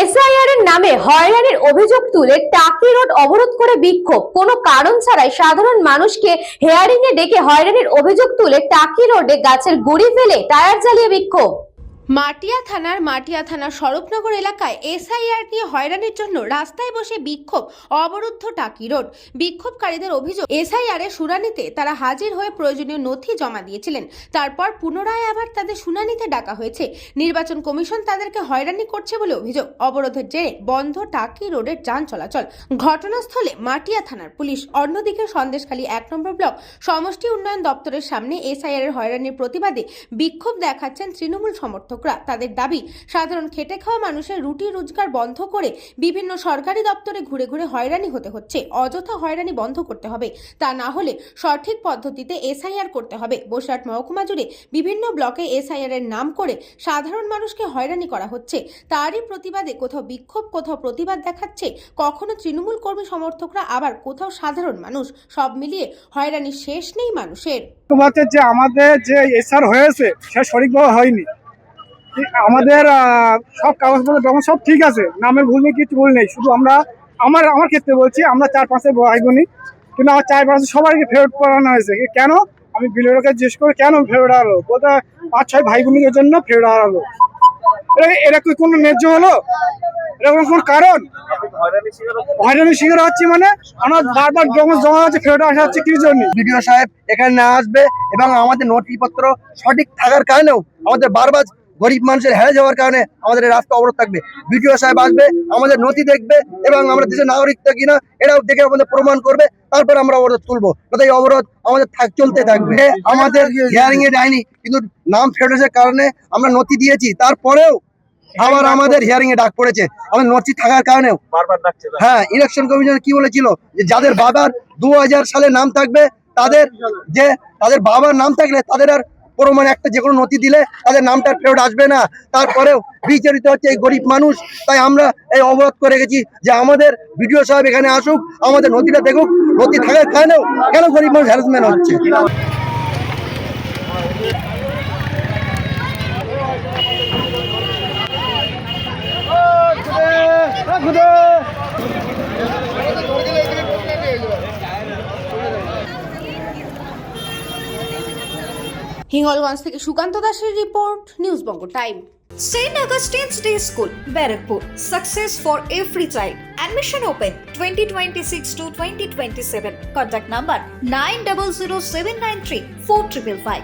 SIR এর নামে হয়রানির অভিযোগ তুলে টাকি রোড অবরোধ করে বিক্ষোভ। কোনো কারণ ছাড়াই সাধারণ মানুষকে হেয়ারিং এ ডেকে হয়রানির অভিযোগ তুলে টাকি রোডে গাছের গুড়ি ফেলে টায়ার জ্বালিয়ে বিক্ষোভ। মাটিয়া থানার স্বরূপনগর এলাকায় এসআইআর নিয়ে হয়রানির জন্য রাস্তায় বসে বিক্ষোভ, অবরুদ্ধ টাকি রোড। বিক্ষোভকারীদের অভিযোগ, এসআইআর এর শুনানিতে তারা হাজির হয়ে প্রয়োজনীয় নথি জমা দিয়েছিলেন, তারপর পুনরায় আবার তাদের শুনানিতে ডাকা হয়েছে। নির্বাচন কমিশন তাদেরকে হয়রানি করছে বলে অভিযোগ। অবরোধের জেরে বন্ধ টাকি রোডের যান চলাচল। ঘটনাস্থলে মাটিয়া থানার পুলিশ। অন্যদিকে সন্দেশখালী 1 নম্বর ব্লক সমষ্টি উন্নয়ন দপ্তরের সামনে এসআইআর এর হয়রানির প্রতিবাদে বিক্ষোভ দেখাচ্ছেন তৃণমূল সমর্থক। তাদের দাবি, সাধারণ খেটে খাওয়া মানুষের রুটি রোজগার বন্ধ করে বিভিন্ন সরকারি দপ্তরে ঘুরে ঘুরে হয়রানি হতে হচ্ছে। অযথা হয়রানি বন্ধ করতে হবে, তা না হলে সঠিক পদ্ধতিতে এসআইআর করতে হবে। বসিরহাট মহকুমা জুড়ে বিভিন্ন ব্লকে এসআইআর এর নাম করে সাধারণ মানুষকে হয়রানি করা হচ্ছে। তারই প্রতিবাদে কোথাও বিক্ষোভ, কোথাও প্রতিবাদ দেখাচ্ছে কখনো তৃণমূল কর্মী সমর্থকরা, আবার কোথাও সাধারণ মানুষ। সব মিলিয়ে হয়রানি শেষ নেই মানুষের। যে আমাদের যে এসআর হয়েছে সে সঠিকভাবে হয়নি। আমাদের সব কাগজপত্র জমা সব ঠিক আছে, নামে ভুল নেই, কিছু ভুল নেই। শুধু আমার ক্ষেত্রে বলছি, আমরা 4-5 ভাই বোনই, কিন্তু আমার 4-5 সবাইকে ফেরত করানো হয়েছে। কেন? আমি বিলেরকে জিজ্ঞেস করে কেন ফেরত হারালো, বলতে 5-6 ভাই বোনের জন্য ফেরত হারালো। এটা কি কোনো ন্যায্য হলো? এরকম কোন কারণ? হয়রানির শিকার হচ্ছে, মানে আমার বারবার জমা হচ্ছে, ফেরত আসা হচ্ছে কি জন্য? বিডিও সাহেব এখানে না আসবে এবং আমাদের নথিপত্র সঠিক থাকার কারণেও আমাদের বারবার গরিব মানুষের হেরে যাওয়ার কারণে আমাদের এই রাস্তা অবরোধ থাকবে। বিডিও সাহেব আসবে, আমাদের নথি দেখবে এবং আমরা দেশের নাগরিকতা কিনা এটাও দেখে আমাদের প্রমাণ করবে, তারপর আমরা অবরোধ তুলবো। এই অবরোধ আমাদের চলতে থাকবে। আমাদের হিয়ারিং এ যায়নি, কিন্তু নাম ফেরতের কারণে আমরা নথি দিয়েছি, তারপরেও আবার আমাদের হিয়ারিং এ ডাক পড়েছে। আমাদের নথি থাকার কারণেও বারবার ডাকছে। হ্যাঁ, ইলেকশন কমিশন কি বলেছিল যে যাদের বাবার 2000 সালে নাম থাকবে, তাদের বাবার নাম থাকলে তাদের আর প্রমাণ একটা যে কোনো নথি দিলে তাদের নামটা ফেরত আসবে না। তারপরেও বিচারিত হচ্ছে এই গরিব মানুষ। তাই আমরা এই অবরোধ করে গেছি যে আমাদের বিডিও সাহেব এখানে আসুক, আমাদের নথিটা দেখুক। নথি থাকার কারণেও কেন গরিব মানুষ হ্যারাসমেন্ট হচ্ছে। হিঙ্গলগঞ্জ থেকে সুকান্ত দাসের report, news Banga time. St. Augustine's Day School, Barrackpur. Success for every child. Admission open 2026 to 2027. Contact number 900793 4555.